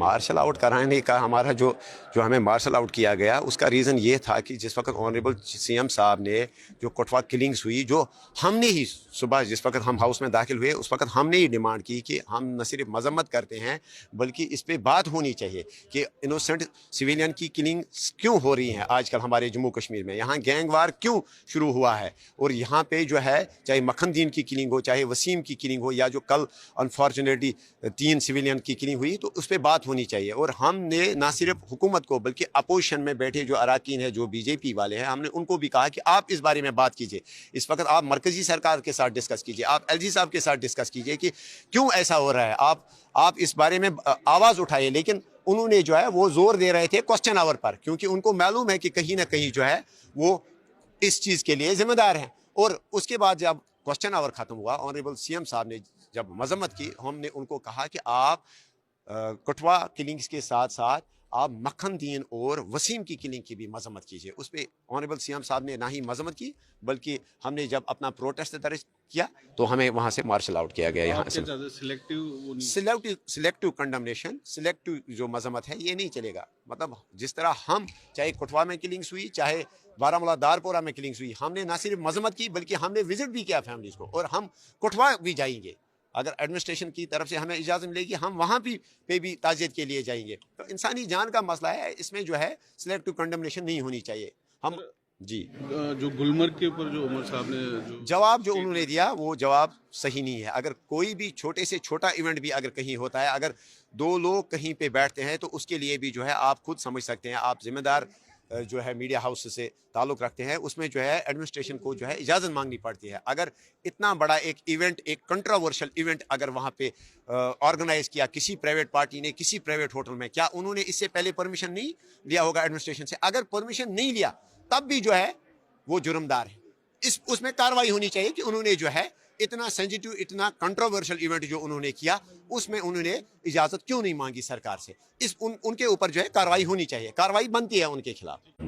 Martial out کرانے کا ہمارا جو ہمیں مارشل آؤٹ کیا گیا اس کا ریزن یہ تھا کہ جس وقت آنریبل سی ایم صاحب نے جو کٹھوا کلنگس ہوئی، جو ہم نے ہی صبح جس وقت ہم ہاؤس میں داخل ہوئے اس وقت ہم نے ہی ڈیمانڈ کی کہ ہم نہ صرف مذمت کرتے ہیں بلکہ اس پہ بات ہونی چاہیے کہ انوسنٹ سویلین کی کلنگ کیوں ہو رہی ہیں آج کل ہمارے جموں کشمیر میں، یہاں گینگ وار کیوں شروع ہوا ہے، اور یہاں پہ جو ہے چاہے مکھن دین کی کلنگ ہو چاہے وسیم کی کلنگ ہو یا جو کل انفارچونیٹلی 3 سویلین کی کلنگ ہوئی، تو اس پہ بات ہونی چاہیے۔ اور ہم نے نہ صرف حکومت کو بلکہ اپوزیشن میں بیٹھے جو اراکین ہیں جو بی جے پی والے ہیں، ہم نے ان کو بھی کہا کہ آپ اس بارے میں بات کیجئے، اس وقت آپ مرکزی سرکار کے ساتھ ڈسکس کیجئے، آپ ایل جی صاحب کے ساتھ ڈسکس کیجئے کہ کیوں ایسا ہو رہا ہے، آپ اس بارے میں آواز اٹھائیے۔ لیکن انہوں نے جو ہے وہ زور دے رہے تھے کوسچن آور پر، کیونکہ ان کو معلوم ہے کہ کہیں نہ کہیں جو ہے وہ اس چیز کے لیے ذمہ دار ہیں۔ اور اس کے بعد جب کوسچن آور ختم ہوا، آنریبل سی ایم صاحب نے جب مذمت کی، ہم نے ان کو کہا کہ آپ کٹھوا کلنگس کے ساتھ ساتھ آپ مکھن دین اور وسیم کی کلنگ کی بھی مذمت کیجیے۔ اس پہ آنریبل سی ایم صاحب نے نہ ہی مذمت کی بلکہ ہم نے جب اپنا پروٹیسٹ درج کیا تو ہمیں وہاں سے مارشل آؤٹ کیا گیا۔ یہاں سلیکٹو کنڈمنیشن، سلیکٹو جو مذمت ہے یہ نہیں چلے گا۔ مطلب جس طرح ہم چاہے کٹھوا میں کلنگس ہوئی چاہے بارہمولہ دارپورہ میں کلنگس ہوئی، ہم نے نہ صرف مذمت کی بلکہ ہم نے وزٹ بھی کیا فیملیز کو، اور ہم کٹھوا بھی جائیں گے اگر ایڈمنسٹریشن کی طرف سے ہمیں اجازت ملے گی، ہم وہاں پہ بھی تعزیت کے لیے جائیں گے۔ تو انسانی جان کا مسئلہ ہے، اس میں جو ہے سلیکٹو کنڈمنیشن نہیں ہونی چاہیے۔ ہم جی جو گلمرگ کے اوپر جو عمر صاحب نے جواب جو انہوں نے دیا وہ جواب صحیح نہیں ہے۔ اگر کوئی بھی چھوٹے سے چھوٹا ایونٹ بھی اگر کہیں ہوتا ہے، اگر 2 لوگ کہیں پہ بیٹھتے ہیں تو اس کے لیے بھی جو ہے آپ خود سمجھ سکتے ہیں، آپ ذمہ دار جو ہے میڈیا ہاؤس سے تعلق رکھتے ہیں، اس میں جو ہے ایڈمنسٹریشن کو جو ہے اجازت مانگنی پڑتی ہے۔ اگر اتنا بڑا ایک ایونٹ، ایک کنٹراورشل ایونٹ اگر وہاں پہ آرگنائز کیا کسی پرائیویٹ پارٹی نے کسی پرائیویٹ ہوٹل میں، کیا انہوں نے اس سے پہلے پرمیشن نہیں لیا ہوگا ایڈمنسٹریشن سے؟ اگر پرمیشن نہیں لیا تب بھی جو ہے وہ جرمدار ہے۔ اس میں کارروائی ہونی چاہیے کہ انہوں نے جو ہے اتنا سینسیٹیو اتنا کنٹروورشل ایونٹ جو انہوں نے کیا اس میں انہوں نے اجازت کیوں نہیں مانگی سرکار سے؟ ان کے اوپر جو ہے کارروائی ہونی چاہیے، کارروائی بنتی ہے ان کے خلاف۔